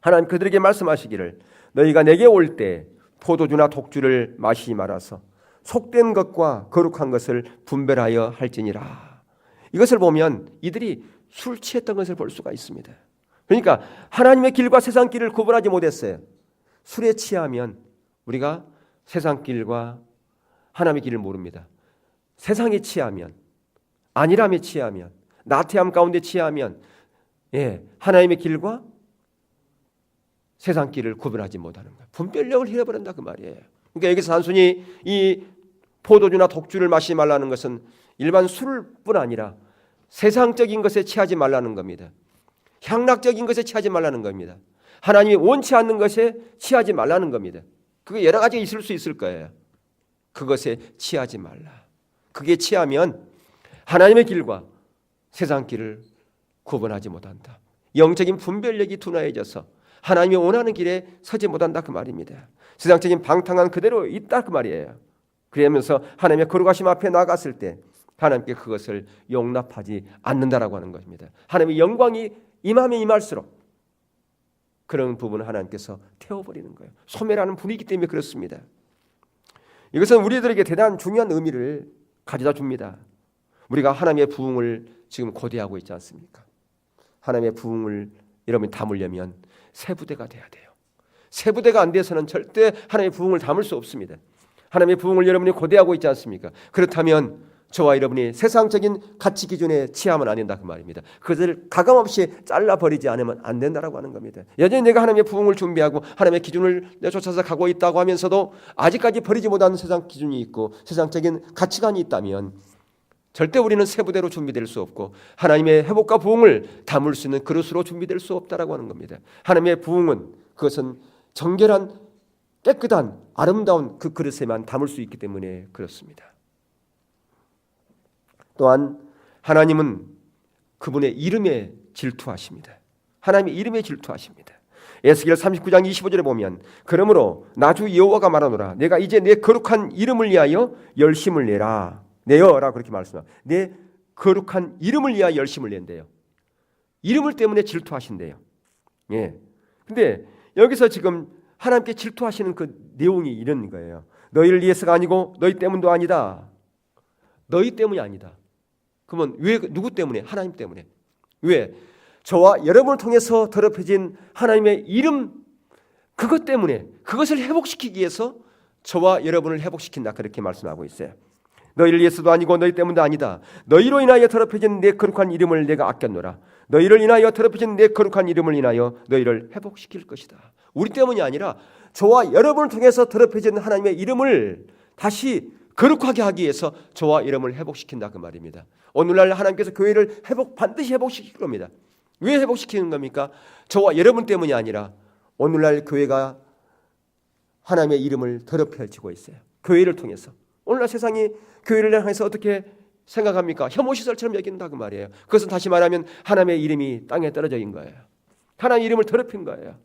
하나님 그들에게 말씀하시기를 너희가 내게 올 때 포도주나 독주를 마시지 말아서 속된 것과 거룩한 것을 분별하여 할지니라. 이것을 보면 이들이 술 취했던 것을 볼 수가 있습니다. 그러니까 하나님의 길과 세상 길을 구분하지 못했어요. 술에 취하면 우리가 세상 길과 하나님의 길을 모릅니다. 세상에 취하면, 안일함에 취하면, 나태함 가운데 취하면 하나님의 길과 세상 길을 구분하지 못하는 거예요. 분별력을 잃어버린다 그 말이에요. 그러니까 여기서 단순히 이 포도주나 독주를 마시지 말라는 것은 일반 술뿐 아니라 세상적인 것에 취하지 말라는 겁니다. 향락적인 것에 취하지 말라는 겁니다. 하나님이 원치 않는 것에 취하지 말라는 겁니다. 그게 여러 가지 있을 수 있을 거예요. 그것에 취하지 말라. 그게 취하면 하나님의 길과 세상 길을 구분하지 못한다. 영적인 분별력이 둔화해져서 하나님이 원하는 길에 서지 못한다 그 말입니다. 세상적인 방탕한 그대로 있다 그 말이에요. 그러면서 하나님의 거룩하심 앞에 나갔을 때 하나님께 그것을 용납하지 않는다라고 하는 것입니다. 하나님의 영광이 임하면 임할수록 그런 부분을 하나님께서 태워버리는 거예요. 소멸하는 분위기 때문에 그렇습니다. 이것은 우리들에게 대단한 중요한 의미를 가져다 줍니다. 우리가 하나님의 부흥을 지금 고대하고 있지 않습니까? 하나님의 부흥을 여러분이 담으려면 새 부대가 돼야 돼요. 새 부대가 안 돼서는 절대 하나님의 부흥을 담을 수 없습니다. 하나님의 부흥을 여러분이 고대하고 있지 않습니까? 그렇다면 저와 여러분이 세상적인 가치 기준에 취하면 안 된다 그 말입니다. 그것을 가감없이 잘라버리지 않으면 안 된다라고 하는 겁니다. 여전히 내가 하나님의 부흥을 준비하고 하나님의 기준을 쫓아서 가고 있다고 하면서도 아직까지 버리지 못하는 세상 기준이 있고 세상적인 가치관이 있다면 절대 우리는 새 부대로 준비될 수 없고 하나님의 회복과 부흥을 담을 수 있는 그릇으로 준비될 수 없다라고 하는 겁니다. 하나님의 부흥은 그것은 정결한 깨끗한 아름다운 그 그릇에만 담을 수 있기 때문에 그렇습니다. 또한 하나님은 그분의 이름에 질투하십니다. 하나님의 이름에 질투하십니다. 에스겔 39장 25절에 보면 그러므로 나주 여호와가 말하노라 내가 이제 내 거룩한 이름을 위하여 열심을 내어라고 그렇게 말씀합니다. 내 거룩한 이름을 위하여 열심을 낸대요. 이름을 때문에 질투하신대요. 예. 근데 여기서 지금 하나님께 질투하시는 그 내용이 이런 거예요. 너희를 위해서가 아니고 너희 때문도 아니다. 너희 때문이 아니다. 그러면 왜 누구 때문에? 하나님 때문에. 왜? 저와 여러분을 통해서 더럽혀진 하나님의 이름 그것 때문에 그것을 회복시키기 위해서 저와 여러분을 회복시킨다 그렇게 말씀하고 있어요. 너희를 위해서도 아니고 너희 때문도 아니다. 너희로 인하여 더럽혀진 내 거룩한 이름을 내가 아꼈노라. 너희를 인하여 더럽혀진 내 거룩한 이름을 인하여 너희를 회복시킬 것이다. 우리 때문이 아니라 저와 여러분을 통해서 더럽혀진 하나님의 이름을 다시 거룩하게 하기 위해서 저와 여러분을 회복시킨다 그 말입니다. 오늘날 하나님께서 교회를 반드시 회복시킬 겁니다. 왜 회복시키는 겁니까? 저와 여러분 때문이 아니라 오늘날 교회가 하나님의 이름을 더럽혀지고 있어요. 교회를 통해서. 오늘날 세상이 교회를 향해서 어떻게 생각합니까? 혐오시설처럼 여긴다 그 말이에요. 그것은 다시 말하면 하나님의 이름이 땅에 떨어져 있는 거예요. 하나님의 이름을 더럽힌 거예요.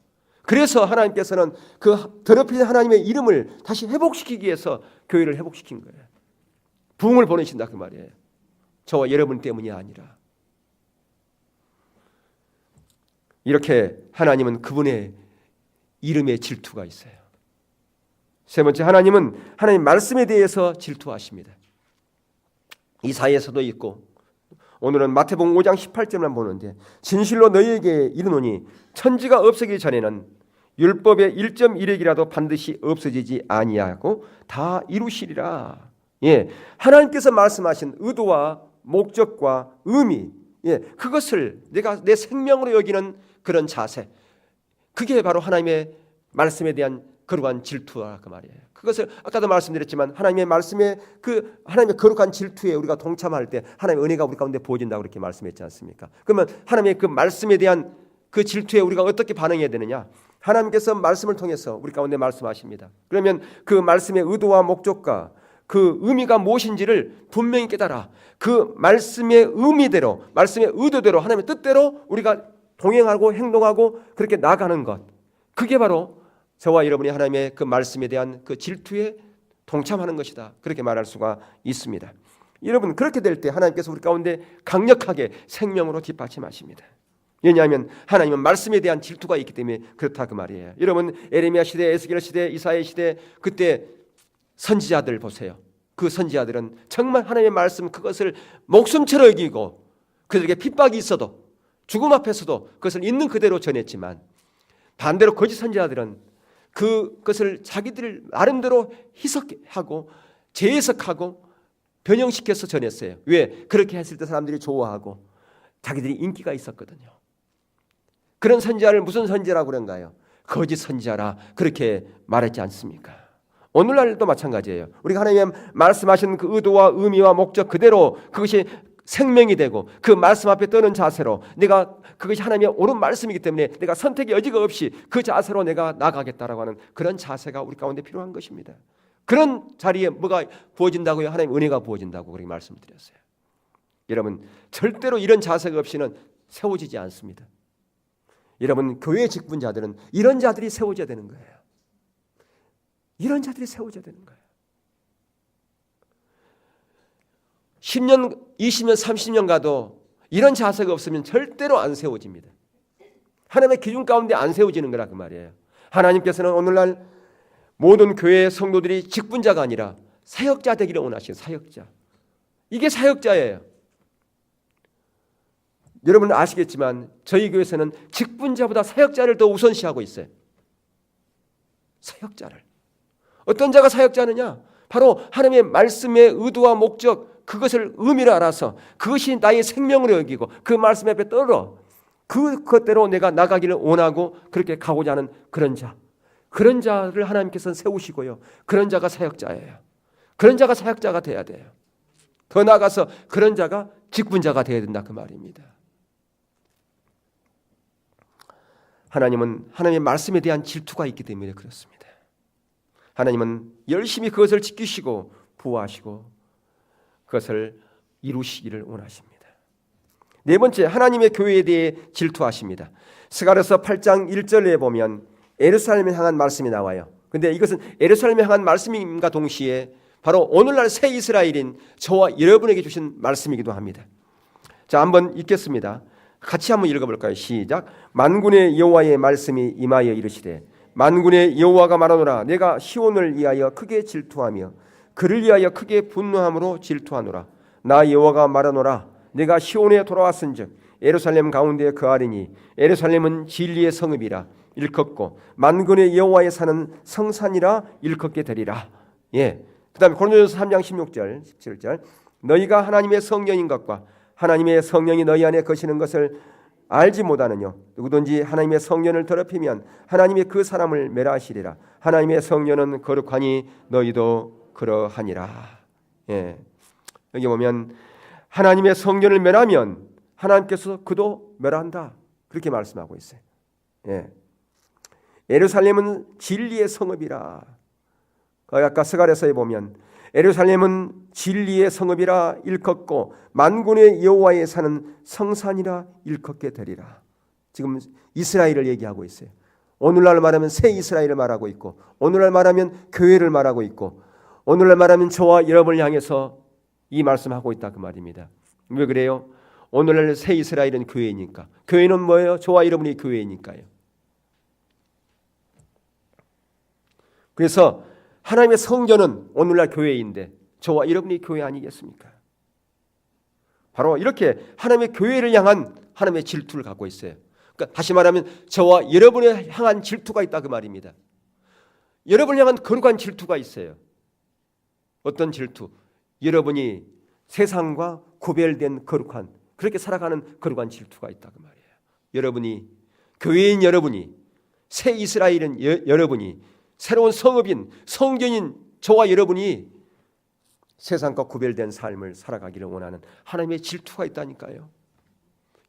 그래서 하나님께서는 그 더럽힌 하나님의 이름을 다시 회복시키기 위해서 교회를 회복시킨 거예요. 부흥을 보내신다 그 말이에요. 저와 여러분 때문이 아니라. 이렇게 하나님은 그분의 이름에 질투가 있어요. 세 번째, 하나님은 하나님 말씀에 대해서 질투하십니다. 이사야에서도 있고 오늘은 마태복음 5장 18절만 보는데 진실로 너희에게 이르노니 천지가 없어지기 전에는 율법의 1.1획이라도 반드시 없어지지 아니하고 다 이루시리라. 하나님께서 말씀하신 의도와 목적과 의미, 그것을 내가 내 생명으로 여기는 그런 자세, 그게 바로 하나님의 말씀에 대한 거룩한 질투라 그 말이에요. 그것을 아까도 말씀드렸지만 하나님의 말씀에 하나님의 거룩한 질투에 우리가 동참할 때 하나님의 은혜가 우리 가운데 부어진다고 그렇게 말씀했지 않습니까? 그러면 하나님의 그 말씀에 대한 그 질투에 우리가 어떻게 반응해야 되느냐? 하나님께서 말씀을 통해서 우리 가운데 말씀하십니다. 그러면 그 말씀의 의도와 목적과 그 의미가 무엇인지를 분명히 깨달아 그 말씀의 의미대로, 말씀의 의도대로, 하나님의 뜻대로 우리가 동행하고 행동하고 그렇게 나가는 것, 그게 바로 저와 여러분이 하나님의 그 말씀에 대한 그 질투에 동참하는 것이다. 그렇게 말할 수가 있습니다. 여러분, 그렇게 될 때 하나님께서 우리 가운데 강력하게 생명으로 뒷받침하십니다. 왜냐하면 하나님은 말씀에 대한 질투가 있기 때문에 그렇다 그 말이에요. 여러분, 에레미야 시대, 에스겔 시대, 이사야 시대, 그때 선지자들 보세요. 그 선지자들은 정말 하나님의 말씀 그것을 목숨처럼 여기고 그들에게 핍박이 있어도 죽음 앞에서도 그것을 있는 그대로 전했지만 반대로 거짓 선지자들은 그것을 자기들 나름대로 희석하고 재해석하고 변형시켜서 전했어요. 왜? 그렇게 했을 때 사람들이 좋아하고 자기들이 인기가 있었거든요. 그런 선지자를 무슨 선지자라고 그런가요? 거짓 선지자라 그렇게 말했지 않습니까? 오늘날도 마찬가지예요. 우리가 하나님 말씀하신 그 의도와 의미와 목적 그대로 그것이 생명이 되고 그 말씀 앞에 떠는 자세로 내가 그것이 하나님의 옳은 말씀이기 때문에 내가 선택의 여지가 없이 그 자세로 내가 나가겠다라고 하는 그런 자세가 우리 가운데 필요한 것입니다. 그런 자리에 뭐가 부어진다고요? 하나님의 은혜가 부어진다고 그렇게 말씀드렸어요. 여러분, 절대로 이런 자세가 없이는 세워지지 않습니다. 여러분, 교회 직분자들은 이런 자들이 세워져야 되는 거예요. 이런 자들이 세워져야 되는 거예요. 10년, 20년, 30년 가도 이런 자세가 없으면 절대로 안 세워집니다. 하나님의 기준 가운데 안 세워지는 거라 그 말이에요. 하나님께서는 오늘날 모든 교회 성도들이 직분자가 아니라 사역자 되기를 원하시는 사역자. 이게 사역자예요. 여러분은 아시겠지만 저희 교회에서는 직분자보다 사역자를 더 우선시하고 있어요. 사역자를. 어떤 자가 사역자느냐? 바로 하나님의 말씀의 의도와 목적, 그것을 의미를 알아서 그것이 나의 생명으로 여기고 그 말씀 앞에 떨어 그것대로 내가 나가기를 원하고 그렇게 가고자 하는 그런 자, 그런 자를 하나님께서는 세우시고요. 그런 자가 사역자예요. 그런 자가 사역자가 돼야 돼요. 더 나아가서 그런 자가 직분자가 돼야 된다 그 말입니다. 하나님은 하나님의 말씀에 대한 질투가 있기 때문에 그렇습니다. 하나님은 열심히 그것을 지키시고 보호하시고 그것을 이루시기를 원하십니다. 네 번째, 하나님의 교회에 대해 질투하십니다. 스가랴서 8장 1절에 보면 예루살렘을 향한 말씀이 나와요. 근데 이것은 예루살렘을 향한 말씀임과 동시에 바로 오늘날 새 이스라엘인 저와 여러분에게 주신 말씀이기도 합니다. 자, 한번 읽겠습니다. 같이 한번 읽어볼까요? 시작. 만군의 여호와의 말씀이 임하여 이르시되 만군의 여호와가 말하노라 내가 시온을 위하여 크게 질투하며 그를 위하여 크게 분노함으로 질투하노라. 나 여호와가 말하노라 내가 시온에 돌아왔은즉 예루살렘 가운데 거하리니 예루살렘은 진리의 성읍이라 일컫고 만군의 여호와의 산은 성산이라 일컫게 되리라. 그다음에 고린도전서 3장 16절 17절 너희가 하나님의 성령인 것과 하나님의 성령이 너희 안에 거시는 것을 알지 못하느뇨. 누구든지 하나님의 성령을 더럽히면 하나님이 그 사람을 멸하시리라. 하나님의 성령은 거룩하니 너희도 그러하니라. 예. 여기 보면 하나님의 성령을 멸하면 하나님께서 그도 멸한다. 그렇게 말씀하고 있어요. 예. 예루살렘은 진리의 성읍이라. 아까 스가랴서에 보면 예루살렘은 진리의 성읍이라 일컫고 만군의 여호와의 사는 성산이라 일컫게 되리라. 지금 이스라엘을 얘기하고 있어요. 오늘날 말하면 새 이스라엘을 말하고 있고, 오늘날 말하면 교회를 말하고 있고, 오늘날 말하면 저와 여러분을 향해서 이 말씀하고 있다 그 말입니다. 왜 그래요? 오늘날 새 이스라엘은 교회니까. 교회는 뭐예요? 저와 여러분이 교회니까요. 그래서 하나님의 성전은 오늘날 교회인데 저와 여러분이 교회 아니겠습니까? 바로 이렇게 하나님의 교회를 향한 하나님의 질투를 갖고 있어요. 그러니까 다시 말하면 저와 여러분을 향한 질투가 있다 그 말입니다. 여러분을 향한 거룩한 질투가 있어요. 어떤 질투? 여러분이 세상과 구별된 거룩한, 그렇게 살아가는 거룩한 질투가 있다 그 말이에요. 여러분이, 교회인 여러분이, 새 이스라엘인 여러분이, 새로운 성읍인 성전인 저와 여러분이 세상과 구별된 삶을 살아가기를 원하는 하나님의 질투가 있다니까요.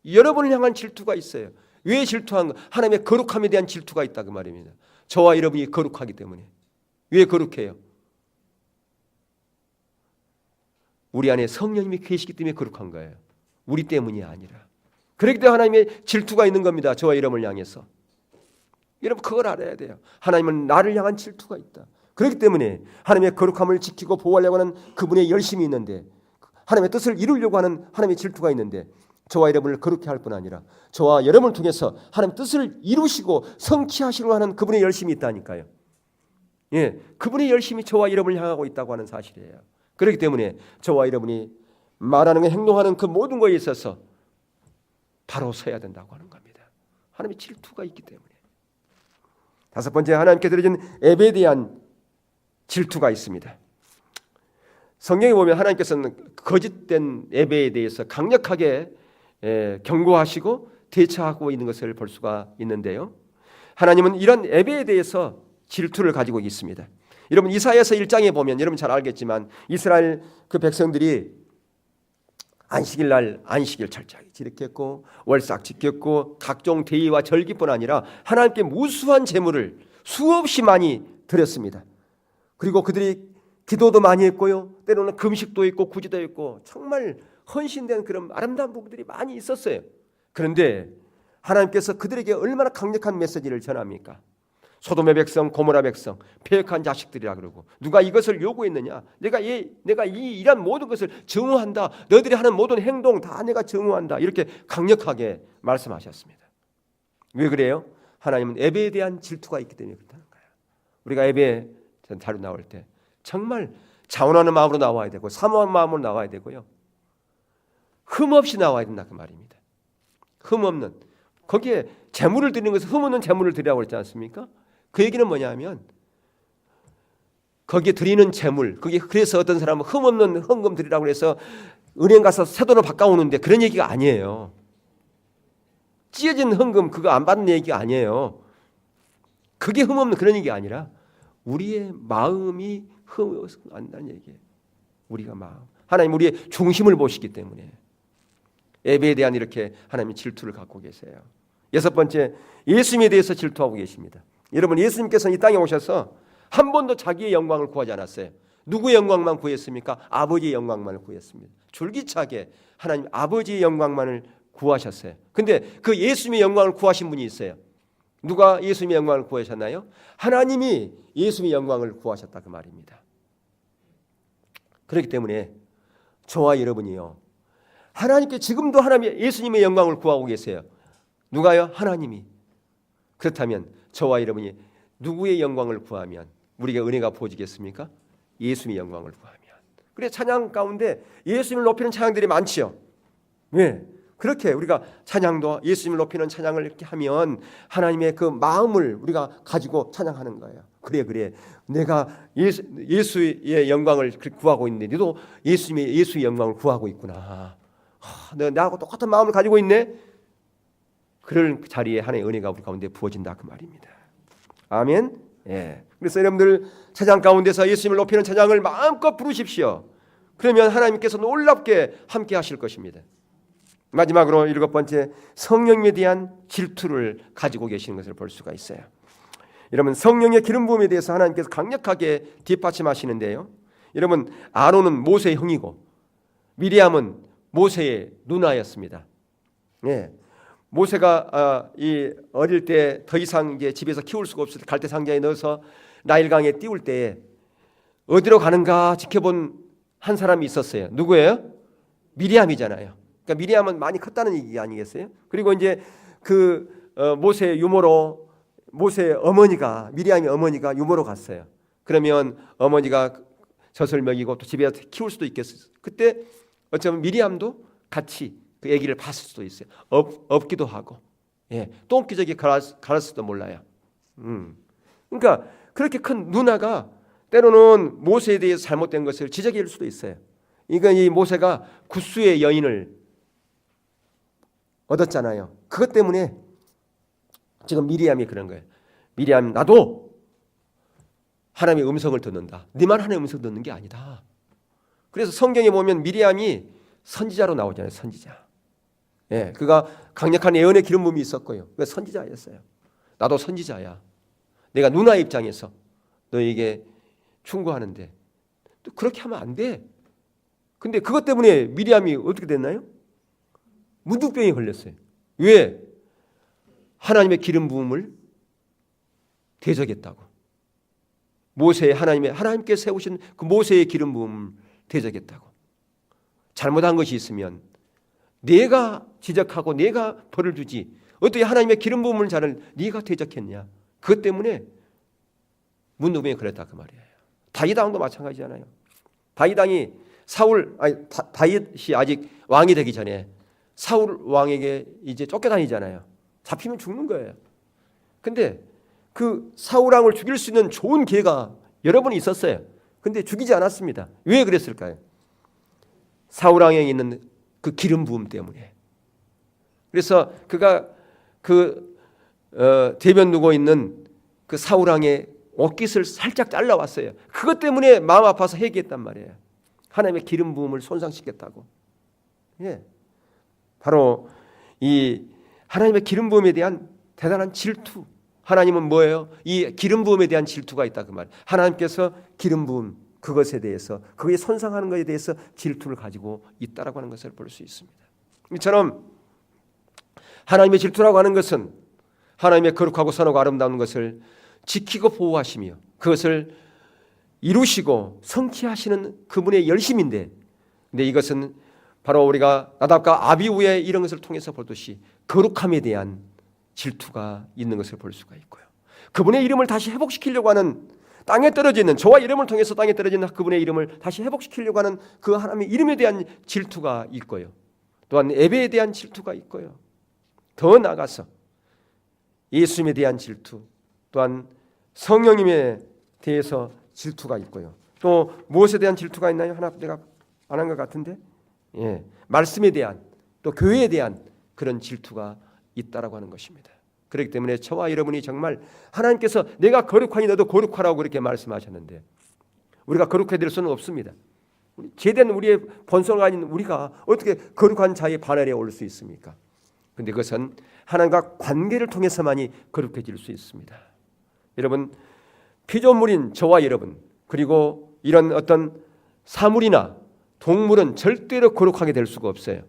여러분을 향한 질투가 있어요. 왜 질투한 거? 하나님의 거룩함에 대한 질투가 있다 그 말입니다. 저와 여러분이 거룩하기 때문에. 왜 거룩해요? 우리 안에 성령님이 계시기 때문에 거룩한 거예요. 우리 때문이 아니라. 그렇기 때문에 하나님의 질투가 있는 겁니다. 저와 여러분을 향해서. 여러분 그걸 알아야 돼요. 하나님은 나를 향한 질투가 있다. 그렇기 때문에 하나님의 거룩함을 지키고 보호하려고 하는 그분의 열심이 있는데, 하나님의 뜻을 이루려고 하는 하나님의 질투가 있는데, 저와 여러분을 거룩해 할 뿐 아니라 저와 여러분을 통해서 하나님 뜻을 이루시고 성취하시려고 하는 그분의 열심이 있다니까요. 예, 그분의 열심이 저와 여러분을 향하고 있다고 하는 사실이에요. 그렇기 때문에 저와 여러분이 말하는 행동하는 그 모든 것에 있어서 바로 서야 된다고 하는 겁니다. 하나님의 질투가 있기 때문에. 다섯 번째, 하나님께 드려진 예배에 대한 질투가 있습니다. 성경에 보면 하나님께서는 거짓된 예배에 대해서 강력하게 경고하시고 대처하고 있는 것을 볼 수가 있는데요. 하나님은 이런 예배에 대해서 질투를 가지고 있습니다. 여러분 이사야서 1장에 보면 여러분 잘 알겠지만 이스라엘 그 백성들이 안식일 날 안식일 철저하게 지켰고 월삭 지켰고 각종 대의와 절기뿐 아니라 하나님께 무수한 제물을 수없이 많이 드렸습니다. 그리고 그들이 기도도 많이 했고요. 때로는 금식도 있고 구제도 있고 정말 헌신된 그런 아름다운 부분들이 많이 있었어요. 그런데 하나님께서 그들에게 얼마나 강력한 메시지를 전합니까? 소돔의 백성, 고모라 백성, 패역한 자식들이라 그러고 누가 이것을 요구했느냐? 내가 이 일한 모든 것을 증오한다. 너희들이 하는 모든 행동 다 내가 증오한다. 이렇게 강력하게 말씀하셨습니다. 왜 그래요? 하나님은 예배에 대한 질투가 있기 때문에 그렇다는 거예요. 우리가 예배 자료 나올 때 정말 자원하는 마음으로 나와야 되고 사모하는 마음으로 나와야 되고요. 흠 없이 나와야 된다 그 말입니다. 흠 없는, 거기에 재물을 드리는 것은 흠 없는 재물을 드리라고 그랬지 않습니까? 그 얘기는 뭐냐면 거기에 드리는 재물, 그게 그래서 어떤 사람은 흠 없는 헌금 드리라고 해서 은행 가서 새돈을 바꿔오는데 그런 얘기가 아니에요. 찢어진 헌금 그거 안 받는 얘기가 아니에요. 그게 흠 없는 그런 얘기가 아니라 우리의 마음이 흠 안 나는 얘기예요. 우리가 마음, 하나님 우리의 중심을 보시기 때문에 예배에 대한 이렇게 하나님의 질투를 갖고 계세요. 여섯 번째, 예수님에 대해서 질투하고 계십니다. 여러분 예수님께서는 이 땅에 오셔서 한 번도 자기의 영광을 구하지 않았어요. 누구의 영광만 구했습니까? 아버지의 영광만을 구했습니다. 줄기차게 하나님 아버지의 영광만을 구하셨어요. 근데 그 예수님의 영광을 구하신 분이 있어요. 누가 예수님의 영광을 구하셨나요? 하나님이 예수님의 영광을 구하셨다 그 말입니다. 그렇기 때문에 저와 여러분이요, 하나님께 지금도 하나님 예수님의 영광을 구하고 계세요. 누가요? 하나님이. 그렇다면 저와 여러분이 누구의 영광을 구하면 우리가 은혜가 부어지겠습니까? 예수님의 영광을 구하면. 그래 찬양 가운데 예수님을 높이는 찬양들이 많지요. 왜? 그렇게 우리가 찬양도 예수님을 높이는 찬양을 이렇게 하면 하나님의 그 마음을 우리가 가지고 찬양하는 거예요. 그래. 내가 예수의 영광을 구하고 있는데 너도 예수의 영광을 구하고 있구나. 나하고 똑같은 마음을 가지고 있네. 그럴 자리에 하나님의 은혜가 우리 가운데 부어진다 그 말입니다. 아멘. 예. 그래서 여러분들 찬양 가운데서 예수님을 높이는 찬양을 마음껏 부르십시오. 그러면 하나님께서 놀랍게 함께 하실 것입니다. 마지막으로 7번째, 성령님에 대한 질투를 가지고 계시는 것을 볼 수가 있어요. 여러분, 성령의 기름 부음에 대해서 하나님께서 강력하게 뒷받침하시는데요. 여러분, 아론은 모세의 형이고 미리암은 모세의 누나였습니다. 예. 모세가 이 어릴 때 더 이상 이제 집에서 키울 수가 없을 때 갈대 상자에 넣어서 나일강에 띄울 때에 어디로 가는가 지켜본 한 사람이 있었어요. 누구예요? 미리암이잖아요. 그러니까 미리암은 많이 컸다는 얘기 아니겠어요? 그리고 이제 모세의 유모로 모세의 어머니가 미리암의 어머니가 유모로 갔어요. 그러면 어머니가 젖을 먹이고 또 집에서 키울 수도 있겠어요. 그때 어쩌면 미리암도 같이 그 아기를 봤을 수도 있어요. 업기도 하고, 예, 똥기저귀 갈았을지도 몰라요. 그러니까 그렇게 큰 누나가 때로는 모세에 대해서 잘못된 것을 지적할 수도 있어요. 그러니까 이 모세가 굿수의 여인을 얻었잖아요. 그것 때문에 지금 미리암이 그런 거예요. 미리암, 나도 하나님의 음성을 듣는다. 네만 하나님의 음성을 듣는 게 아니다. 그래서 성경에 보면 미리암이 선지자로 나오잖아요. 선지자. 예, 그가 강력한 예언의 기름 부음이 있었고요. 그 선지자였어요. 나도 선지자야. 내가 누나 입장에서 너에게 충고하는데 또 그렇게 하면 안 돼. 근데 그것 때문에 미리암이 어떻게 됐나요? 문둥병에 걸렸어요. 왜? 하나님의 기름 부음을 대적했다고. 하나님께 세우신 그 모세의 기름 부음을 대적했다고. 잘못한 것이 있으면 네가 지적하고 네가 벌을 주지. 어떻게 하나님의 기름 부음을 자를 네가 대적했냐. 그것 때문에 문둥병에 걸렸다 그 말이에요. 다윗 왕도 마찬가지잖아요. 다윗 왕이 다윗이 아직 왕이 되기 전에 사울 왕에게 이제 쫓겨다니잖아요. 잡히면 죽는 거예요. 근데 그 사울 왕을 죽일 수 있는 좋은 기회가 여러 번 있었어요. 근데 죽이지 않았습니다. 왜 그랬을까요? 사울 왕에 있는 그 기름 부음 때문에. 그래서 그가 대변 두고 있는 그 사울 왕의 옷깃을 살짝 잘라왔어요. 그것 때문에 마음 아파서 회개했단 말이에요. 하나님의 기름 부음을 손상시켰다고. 예. 바로 이 하나님의 기름 부음에 대한 대단한 질투. 하나님은 뭐예요? 이 기름 부음에 대한 질투가 있다 그 말. 하나님께서 기름 부음 그것에 대해서 그게 손상하는 것에 대해서 질투를 가지고 있다라고 하는 것을 볼 수 있습니다. 이처럼 하나님의 질투라고 하는 것은 하나님의 거룩하고 선하고 아름다운 것을 지키고 보호하시며 그것을 이루시고 성취하시는 그분의 열심인데, 근데 이것은 바로 우리가 나답과 아비후의 이런 것을 통해서 보듯이 거룩함에 대한 질투가 있는 것을 볼 수가 있고요. 그분의 이름을 다시 회복시키려고 하는 땅에 떨어지는 저와 이름을 통해서 땅에 떨어지는 그분의 이름을 다시 회복시키려고 하는 그 하나님의 이름에 대한 질투가 있고요. 또한 예배에 대한 질투가 있고요. 더 나아가서 예수님에 대한 질투, 또한 성령님에 대해서 질투가 있고요. 또 무엇에 대한 질투가 있나요? 하나 내가 안 한 것 같은데, 예, 말씀에 대한 또 교회에 대한 그런 질투가 있다라고 하는 것입니다. 그렇기 때문에 저와 여러분이 정말 하나님께서 내가 거룩하니 너도 거룩하라고 그렇게 말씀하셨는데 우리가 거룩해야 될 수는 없습니다. 제된 우리의 본성이 아닌 우리가 어떻게 거룩한 자의 반열에 올 수 있습니까? 그런데 그것은 하나님과 관계를 통해서만이 거룩해질 수 있습니다. 여러분, 피조물인 저와 여러분, 그리고 이런 어떤 사물이나 동물은 절대로 거룩하게 될 수가 없어요.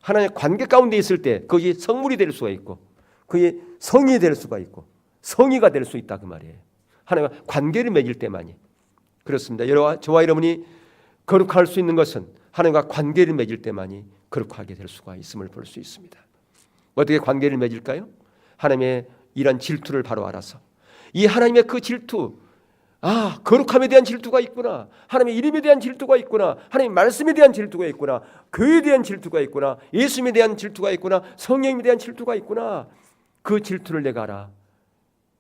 하나님의 관계 가운데 있을 때 그것이 성물이 될 수가 있고 그게 성이 될 수가 있고 성의가 될 수 있다 그 말이에요. 하나님과 관계를 맺을 때만이 그렇습니다. 저와 여러분이 거룩할 수 있는 것은 하나님과 관계를 맺을 때만이 거룩하게 될 수가 있음을 볼 수 있습니다. 어떻게 관계를 맺을까요? 하나님의 이런 질투를 바로 알아서 이 하나님의 그 질투, 거룩함에 대한 질투가 있구나. 하나님의 이름에 대한 질투가 있구나. 하나님의 말씀에 대한 질투가 있구나. 교회에 대한 질투가 있구나. 예수님에 대한 질투가 있구나. 성령님에 대한 질투가 있구나. 그 질투를 내가 알아.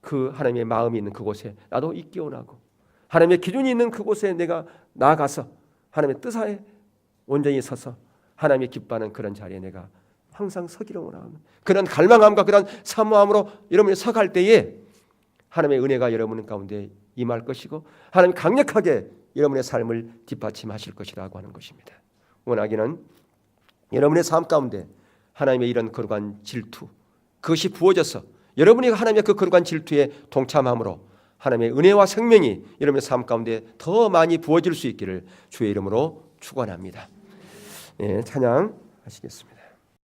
그 하나님의 마음이 있는 그곳에 나도 있기 원하고 하나님의 기준이 있는 그곳에 내가 나아가서 하나님의 뜻에 온전히 서서 하나님의 기뻐하는 그런 자리에 내가 항상 서기를 원하는 그런 갈망함과 그런 사모함으로 여러분이 서갈 때에 하나님의 은혜가 여러분 가운데 임할 것이고 하나님 강력하게 여러분의 삶을 뒷받침하실 것이라고 하는 것입니다. 원하기는 여러분의 삶 가운데 하나님의 이런 거룩한 질투 그것이 부어져서 여러분이 하나님의 그 거룩한 질투에 동참함으로 하나님의 은혜와 생명이 여러분의 삶 가운데 더 많이 부어질 수 있기를 주의 이름으로 축원합니다. 네, 찬양하시겠습니다.